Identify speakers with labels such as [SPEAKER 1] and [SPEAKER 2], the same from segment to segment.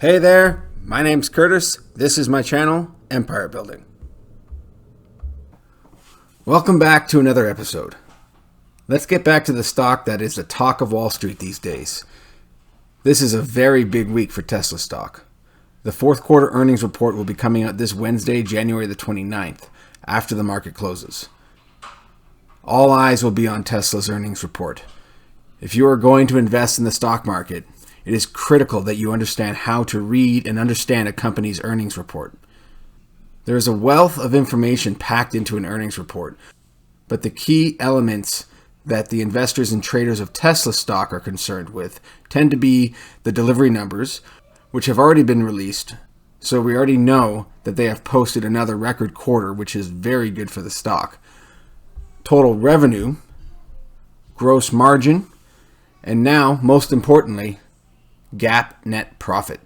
[SPEAKER 1] Hey there, my name's Curtis. This is my channel, Empire Building. Welcome back to another episode. Let's get back to the stock that is the talk of Wall Street these days. This is a very big week for Tesla stock. The fourth quarter earnings report will be coming out this Wednesday, January the 29th, after the market closes. All eyes will be on Tesla's earnings report. If you are going to invest in the stock market, it is critical that you understand how to read and understand a company's earnings report. There is a wealth of information packed into an earnings report, but the key elements that the investors and traders of Tesla stock are concerned with tend to be the delivery numbers, which have already been released, so we already know that they have posted another record quarter, which is very good for the stock. Total revenue, gross margin, and now, most importantly, GAAP net profit.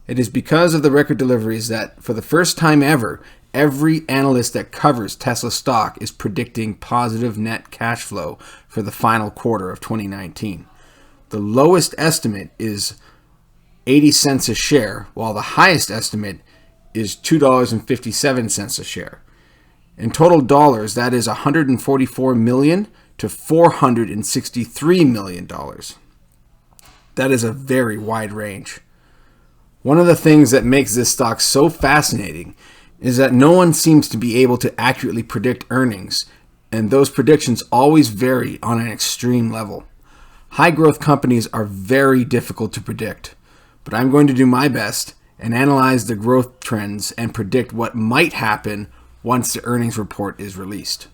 [SPEAKER 1] It is because of the record deliveries that, for the first time ever, every analyst that covers Tesla stock is predicting positive net cash flow for the final quarter of 2019. The lowest estimate is 80 cents a share, while the highest estimate is $2.57 a share. In total dollars, that is $144 million to $463 million. That is a very wide range. One of the things that makes this stock so fascinating is that no one seems to be able to accurately predict earnings, and those predictions always vary on an extreme level. High growth companies are very difficult to predict, but I'm going to do my best and analyze the growth trends and predict what might happen once the earnings report is released.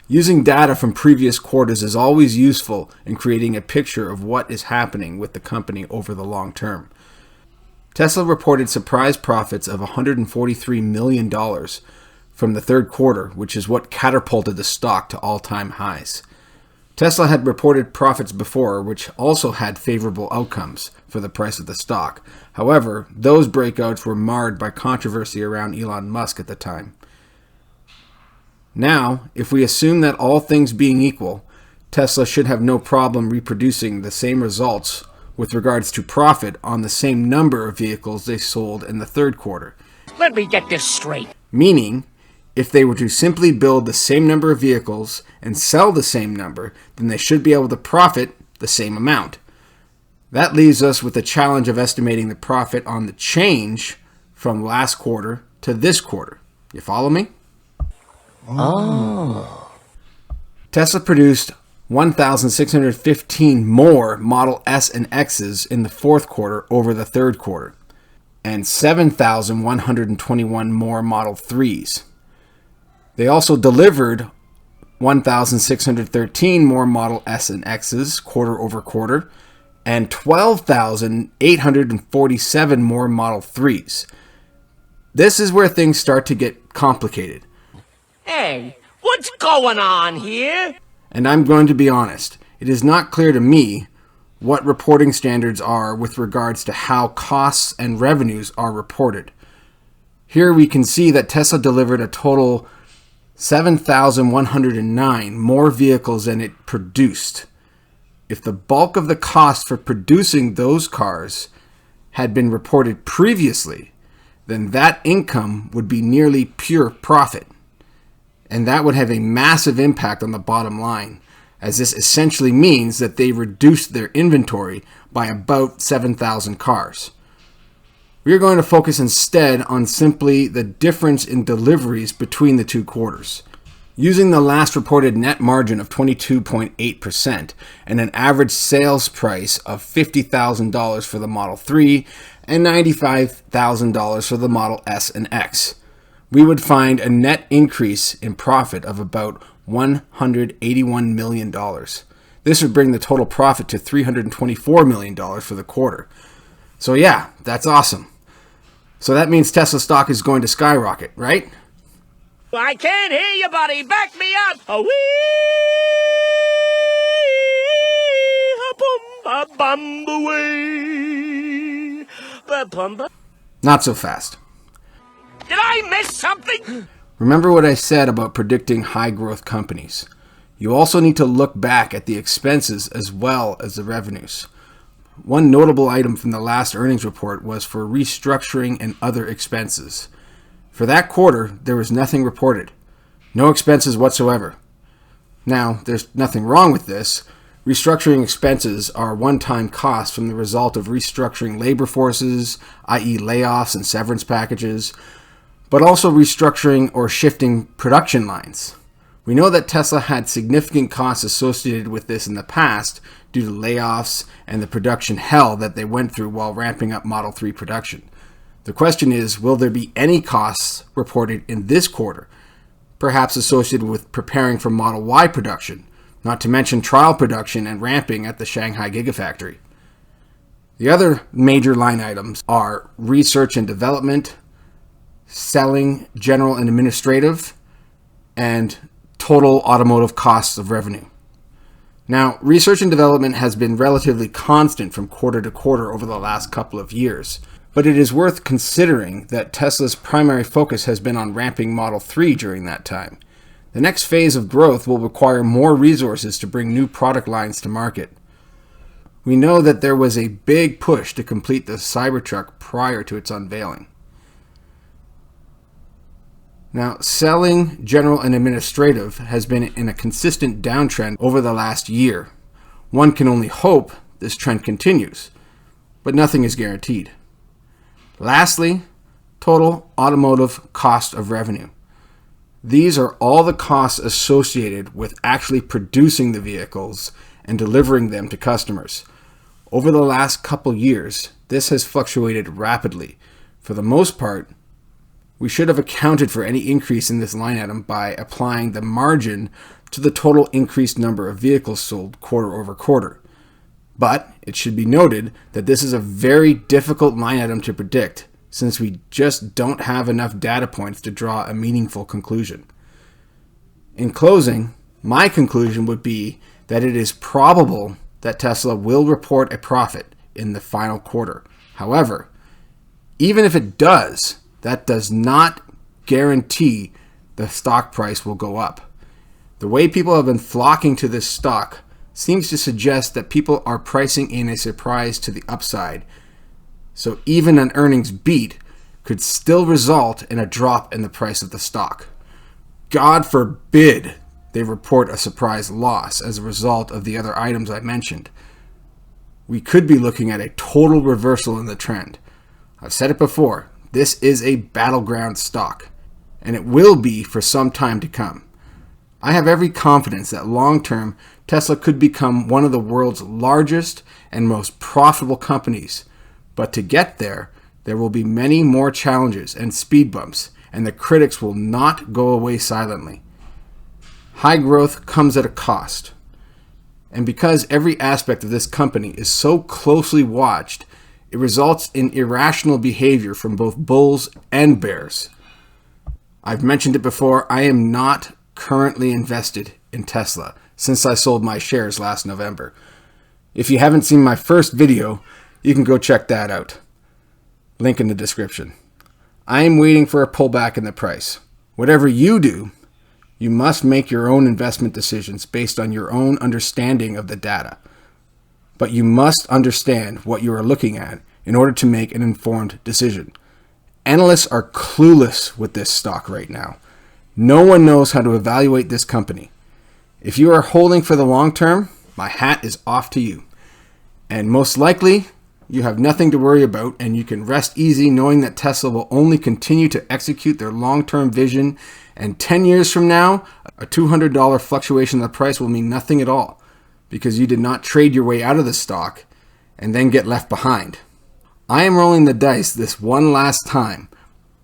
[SPEAKER 1] Using data from previous quarters is always useful in creating a picture of what is happening with the company over the long term. Tesla reported surprise profits of $143 million from the third quarter, which is what catapulted the stock to all-time highs. Tesla had reported profits before, which also had favorable outcomes for the price of the stock. However, those breakouts were marred by controversy around Elon Musk at the time. Now, if we assume that all things being equal, Tesla should have no problem reproducing the same results with regards to profit on the same number of vehicles they sold in the third quarter.
[SPEAKER 2] Let me get this straight.
[SPEAKER 1] Meaning, if they were to simply build the same number of vehicles and sell the same number, then they should be able to profit the same amount. That leaves us with the challenge of estimating the profit on the change from last quarter to this quarter. You follow me?
[SPEAKER 2] Oh.
[SPEAKER 1] Tesla produced 1,615 more Model S and X's in the fourth quarter over the third quarter, and 7,121 more Model 3s. They also delivered 1,613 more Model S and X's quarter over quarter, and 12,847 more Model 3s. This is where things start to get complicated.
[SPEAKER 2] Hey, what's going on here?
[SPEAKER 1] And I'm going to be honest, it is not clear to me what reporting standards are with regards to how costs and revenues are reported. Here we can see that Tesla delivered a total 7,109 more vehicles than it produced. If the bulk of the cost for producing those cars had been reported previously, then that income would be nearly pure profit. And that would have a massive impact on the bottom line, as this essentially means that they reduced their inventory by about 7,000 cars. We are going to focus instead on simply the difference in deliveries between the two quarters. Using the last reported net margin of 22.8% and an average sales price of $50,000 for the Model 3 and $95,000 for the Model S and X, we would find a net increase in profit of about $181 million. This would bring the total profit to $324 million for the quarter. So yeah, that's awesome. So that means Tesla stock is going to skyrocket, right?
[SPEAKER 2] I can't hear you, buddy. Back me up.
[SPEAKER 1] Not so fast.
[SPEAKER 2] Did I miss something?
[SPEAKER 1] Remember what I said about predicting high growth companies. You also need to look back at the expenses as well as the revenues. One notable item from the last earnings report was for restructuring and other expenses. For that quarter, there was nothing reported. No expenses whatsoever. Now, there's nothing wrong with this. Restructuring expenses are one-time costs from the result of restructuring labor forces, i.e. layoffs and severance packages, but also restructuring or shifting production lines. We know that Tesla had significant costs associated with this in the past due to layoffs and the production hell that they went through while ramping up Model 3 production. The question is, will there be any costs reported in this quarter, perhaps associated with preparing for Model Y production, not to mention trial production and ramping at the Shanghai Gigafactory? The other major line items are research and development, selling, general and administrative, and total automotive costs of revenue. Now, research and development has been relatively constant from quarter to quarter over the last couple of years, but it is worth considering that Tesla's primary focus has been on ramping Model 3 during that time. The next phase of growth will require more resources to bring new product lines to market. We know that there was a big push to complete the Cybertruck prior to its unveiling. Now, selling, general, and administrative has been in a consistent downtrend over the last year. One can only hope this trend continues, but nothing is guaranteed. Lastly, total automotive cost of revenue. These are all the costs associated with actually producing the vehicles and delivering them to customers. Over the last couple years, this has fluctuated rapidly. For the most part, we should have accounted for any increase in this line item by applying the margin to the total increased number of vehicles sold quarter over quarter. But it should be noted that this is a very difficult line item to predict, since we just don't have enough data points to draw a meaningful conclusion. In closing, my conclusion would be that it is probable that Tesla will report a profit in the final quarter. However, even if it does, that does not guarantee the stock price will go up. The way people have been flocking to this stock seems to suggest that people are pricing in a surprise to the upside. So even an earnings beat could still result in a drop in the price of the stock. God forbid they report a surprise loss as a result of the other items I mentioned. We could be looking at a total reversal in the trend. I've said it before. This is a battleground stock, and it will be for some time to come. I have every confidence that long-term, Tesla could become one of the world's largest and most profitable companies. But to get there, there will be many more challenges and speed bumps, and the critics will not go away silently. High growth comes at a cost. And because every aspect of this company is so closely watched, it results in irrational behavior from both bulls and bears. I've mentioned it before, I am not currently invested in Tesla since I sold my shares last November. If you haven't seen my first video, you can go check that out. Link in the description. I am waiting for a pullback in the price. Whatever you do, you must make your own investment decisions based on your own understanding of the data. But you must understand what you are looking at in order to make an informed decision. Analysts are clueless with this stock right now. No one knows how to evaluate this company. If you are holding for the long term, my hat is off to you. And most likely, you have nothing to worry about, and you can rest easy knowing that Tesla will only continue to execute their long-term vision, and 10 years from now, a $200 fluctuation in the price will mean nothing at all, because you did not trade your way out of the stock and then get left behind. I am rolling the dice this one last time,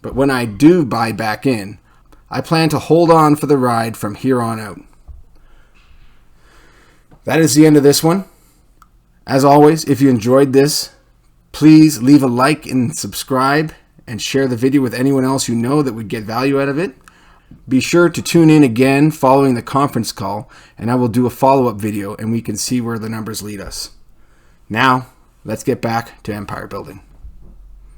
[SPEAKER 1] but when I do buy back in, I plan to hold on for the ride from here on out. That is the end of this one. As always, if you enjoyed this, please leave a like and subscribe and share the video with anyone else you know that would get value out of it. Be sure to tune in again following the conference call, and I will do a follow-up video and we can see where the numbers lead us. Now, let's get back to empire building.